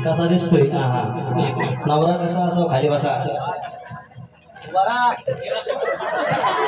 कसा दिसतोय? नवरा कसा असावा? खाली बसा.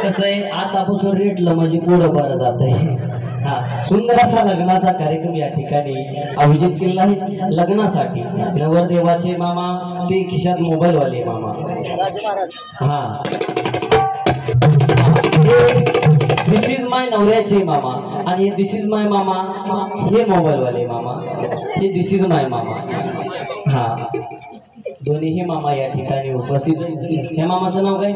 कसं आहे, आतापासून रेटलं म्हणजे पुढं बरं जात आहे. सुंदर असा लग्नाचा कार्यक्रम या ठिकाणी आयोजित केलेला आहे. लग्नासाठी नवरदेवाचे मामा ते खिशात मोबाईलवाले मामा. दिस इज माय नवऱ्याचे मामा आणि दिस इज माय मामा हे मोबाईलवाले मामा. हे दिस इज माय मामा. दोन्हीही मामा या ठिकाणी उपस्थित. हे मामाचं नाव काय?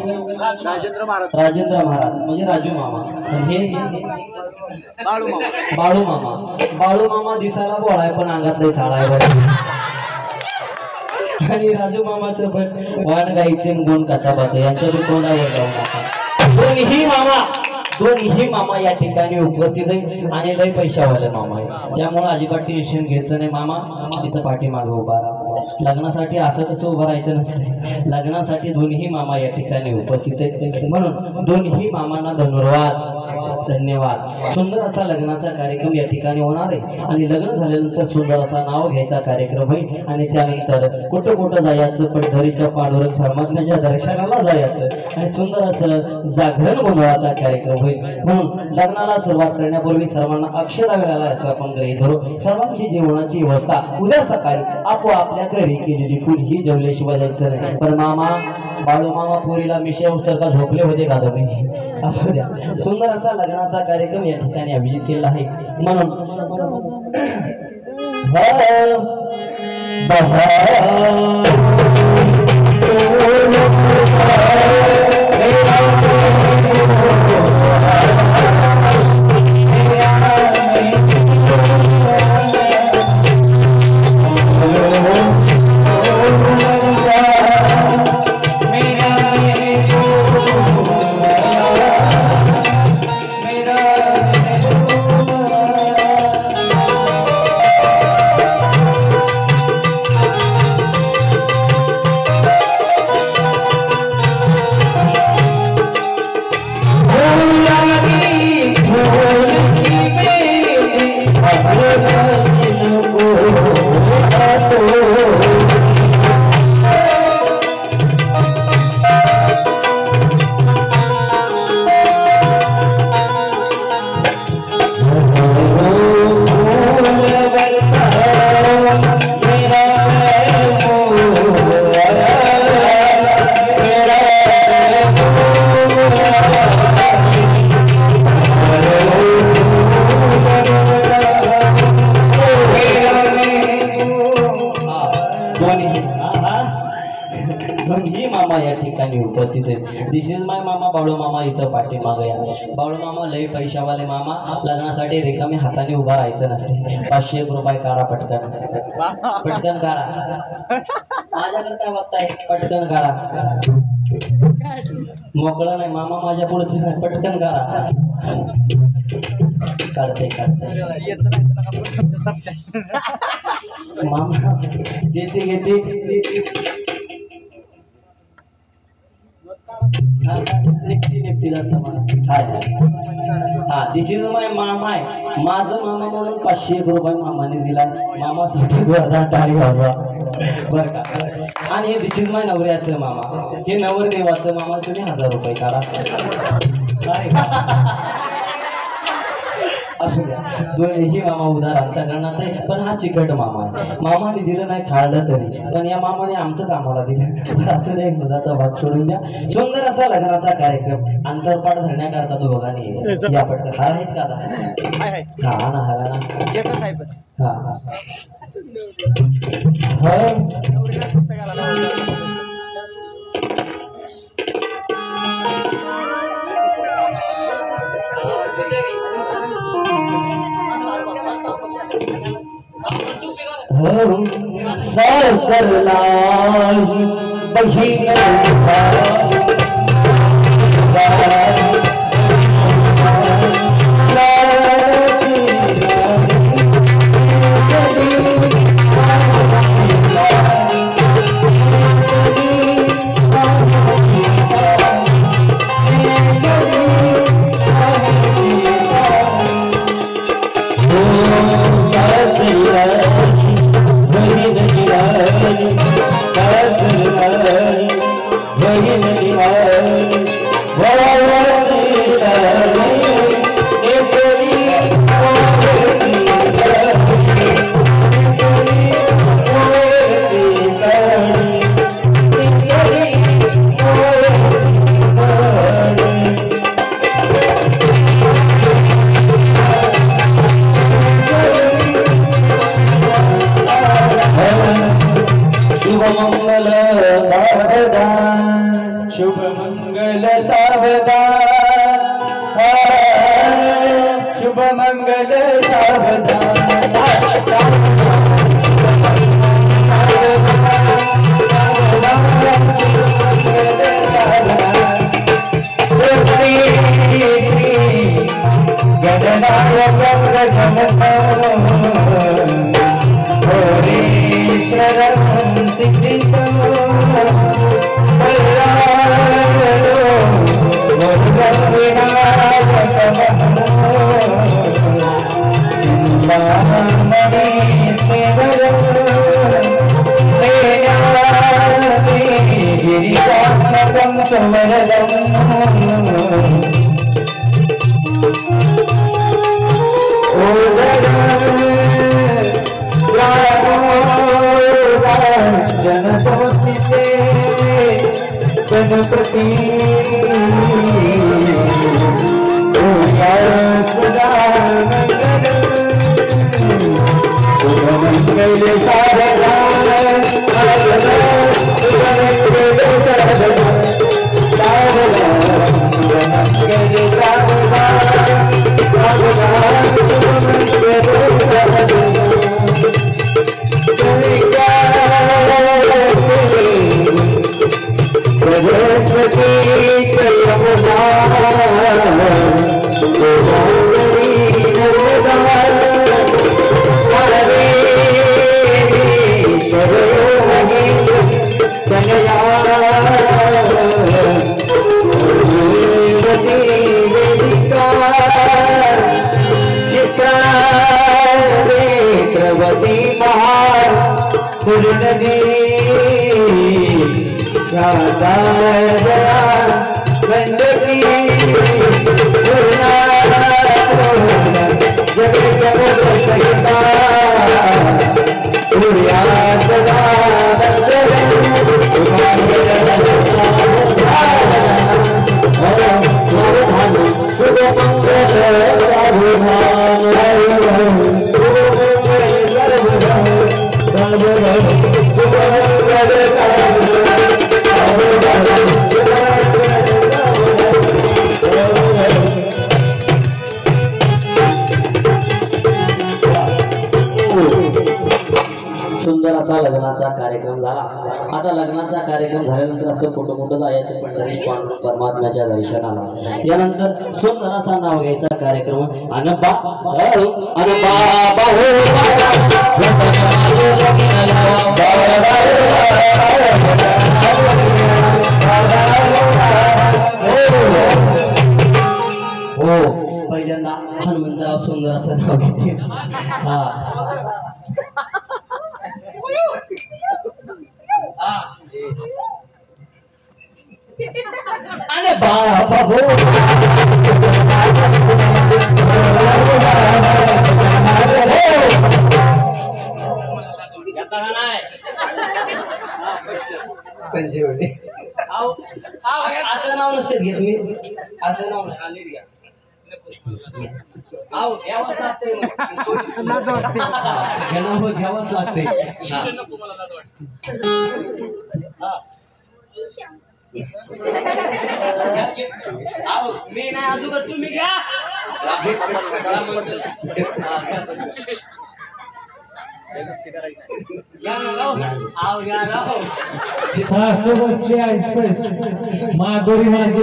राजेंद्र महाराज. राजेंद्र महाराज म्हणजे राजू मामा. हे बाळू मामा. बाळू मामा दिसायला बोळाय पण अंगातले झाडाय. आणि राजू मामाचं पण वाण गाईचे गुण कसा पाहतो यांच्या तोंडावर जाऊन टाका. दोन्ही मामा या ठिकाणी उपस्थित आहे आणि लय पैशावाले मामा आहे. त्यामुळे अजिबात टेन्शन घ्यायचं नाही. मामा तिथं पाठीमागं उभा राहा. लग्नासाठी असं कसं उभं राहायचं नसतं. लग्नासाठी दोन्ही मामा या ठिकाणी उपस्थित आहेत म्हणून दोन्ही मामांना धन्यवाद. सुंदर असा लग्नाचा कार्यक्रम या ठिकाणी होणार आहे आणि लग्न झाल्यानंतर सुंदर असा नाव घ्यायचा कार्यक्रम होईल आणि त्यानंतर कुठं कुठं जायचं, पंढरीच्या पांडुरंग परमात्म्याच्या दर्शनाला जायचं आणि सुंदर असं जागरण बनवायचा कार्यक्रम होईल. म्हणून लग्नाला सुरुवात करण्यापूर्वी सर्वांना अक्षता वेळाला असं आपण गृहीत धरू. सर्वांची जेवणाची व्यवस्था उद्या सकाळी आपोआपल्या घरी केलेली. कुणीही जेवल्याशिवाय जायचं नाही. पण मामा बाळू मामा पोरीला मिशा उतरता झोपले होते का तुम्ही? असू द्या. सुंदर असा लग्नाचा कार्यक्रम या ठिकाणी आयोजित केला आहे म्हणून दोन्ही मामा या ठिकाणी उपस्थित आहेत. दिस इज माय मामा बाळू मामा इथं पाठीमागं या. बाळू मामा लई पैशावाले मामा. लग्नासाठी रिकामी हाताने उभा राहायचं नसते. 500 रुपये काढा पटकन. पटकन काढा. माझ्याकडे काय बघताय? पटकन काढा. मोकळं नाही मामा माझ्या पुढचं नाही. पटकन काढा. काढते मामा घेते निघती जातं मला. दिस इज माय मामा आहे. माझं मामा म्हणून 500 रुपये मामाने दिला. मामासाठी जोरदार टाळी वाजवा बरं का. आणि हे दिस इज माय नवऱ्याचं मामा. हे नवरदेवाचं मामा. तुम्ही 1000 रुपये काढा. असू द्या दोन्ही मामा उदार अंतकरणाचा आहे पण हा चिकट मामा आहे मामाने दिलं नाही खाल्लं तरी पण या मामाने आमचंच आम्हाला दिलं असू द्या एक मुलाचा भाग सोडून द्या सुंदर असा लग्नाचा कार्यक्रम अंतरपाठ धरण्याकरता तो बघाने या पटकन हार आहेत का हा ना हारा ना सरला बहीण शुभ मंगल सावधान शुभ मंगल गणपति सुंदर असा लग्नाचा कार्यक्रम झाला आता लग्नाचा कार्यक्रम झाल्यानंतर असं कुठं जायचं पंढरी परमात्म्याच्या दर्शनाला यानंतर सुंदर असा नाव घ्यायचा कार्यक्रम हो पहिल्यांदा हनुमंतराव सुंदर असं नाव घेते अरे बाबा संजीवनी असं नाव नसते घेत मी असं नाव नाही घ्या घ्यावंच लागते घ्यावंच लागते मी नाही अजून तुम्ही घ्या सासू बसली ऐसपैस माधुरी माझी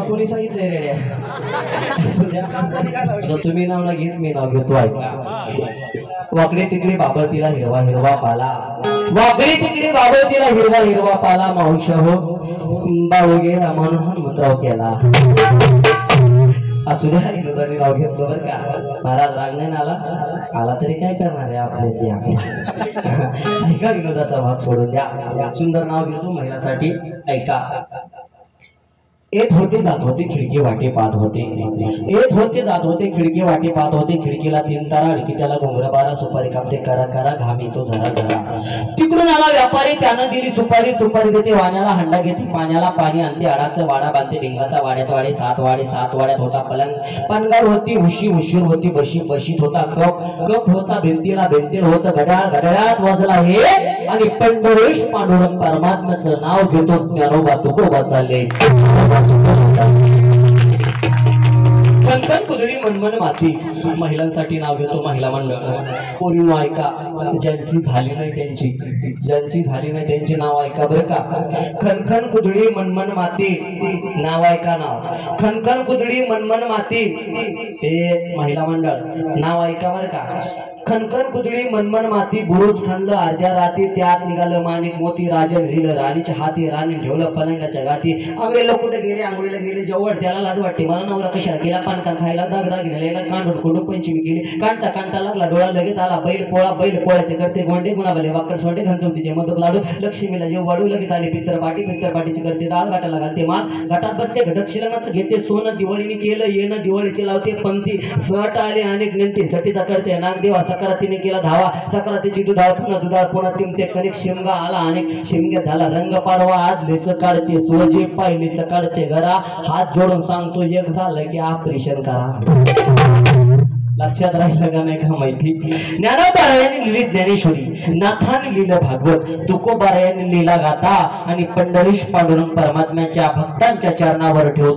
कोणी सांगितलंय रेड्या तुम्ही नाव ना घेत मी नाव घेतो ऐका वाकडे तिकडे बाबळतीला हिरवा हिरवा पाला वाकडे तिकडे बाबळतीला हिरवा हिरवा पाला मावशा हो बाळू गेला म्हणून हनुमंतराव केला असू द्या विनोदाने नाव घेतलं बरं का महाराज राग नाही आला आला तरी काय करणार आहे आपल्या ऐका विनोदाचा भाग सोडून द्या सुंदर नाव घेतो महिलासाठी ऐका येत होते जात होते खिडकी वाटे पाहत होते येत होते जात होते खिडकी वाटे पाहत होते खिडकीला 3 तारा अडकी त्याला घोंगरा बारा सुपारी कापते करा करा घाम येतो जरा जरा तिकडून आला व्यापारी त्यानं दिली सुपारी सुपारी देते वाण्याला हंडा घेते पाण्याला पाणी आणते आडाचं वाडा बांधते भिंगाचा वाड्यात वाडे 7 वाड्यात होता पलंग पणगार होती उशी उशीर होती बशी बशीत होता कप कप होता भिंतीला भिंतीला होतं घड्याळ घड्याळात वाजला हे आणि पंढरीश पांडुरंग परमात्म्याचं नाव घेतो ज्ञानोबा तुकोबा चालले कणकण कुदळी मनमन माती महिलांसाठी नाव घेतो महिला मंडळ पोरीनो ऐका ज्यांची झाली नाही त्यांची नाव ऐका बरं का खनखन कुदळी मनमन माती नाव ऐका नाव खनखन कुदळी मनमन माती हे महिला मंडळ नाव ऐका बरं का खनखन कुदळी मनमन माती बुरुज खांदलं अर्ध्या राती त्यात निघालं माणिक मोती राजन लिहिलं राणीच्या हाती राणी ठेवलं पलंगाच्या गाती आंघोळीला कुठे गेले आंघोळीला गेले जवळ त्याला लाज वाटते मला नवरा कशाला केला पानकान खायला दागदागिन्याला कांड हुडकुंडू पंचमी केली कांटा कांटा लागला डोळा लगेच आला बैल पोळ्याचे करते गोंडे गुणाबले वाकर सोंडे घनचवतीचे मदत लाडू लक्ष्मीला जेव वाढू लगेच आले पित्तरपाटीची करते डाळ घाटाला घालते माल घाटात बसते घटक शिलंगाचं घेते सोनं दिवाळीने केलं येणं दिवाळीचे लावते पंथी सट आले अनेक नेमते सटीचा करते नागदेवा सकरातीने केला धावा सकरातीची दुधाळ पुन्हा तिमते कणिक शिमगा आला अनेक शिमग्यात झाला रंग पाडवा आज लेच काढते सोजे पायलीच काढते घरा हात जोडून सांगतो एक झालं की ऑपरेशन करा लक्षात राहिलं का नाही का माहिती ज्ञानोबारायांनी लिहिली ज्ञानेश्वरी नाथाने लिहिलं भागवत तुकोबारायांनी लिहिला गाथा आणि पंढरीश पांडुरंग परमात्म्याच्या भक्तांच्या चरणावर ठेवतो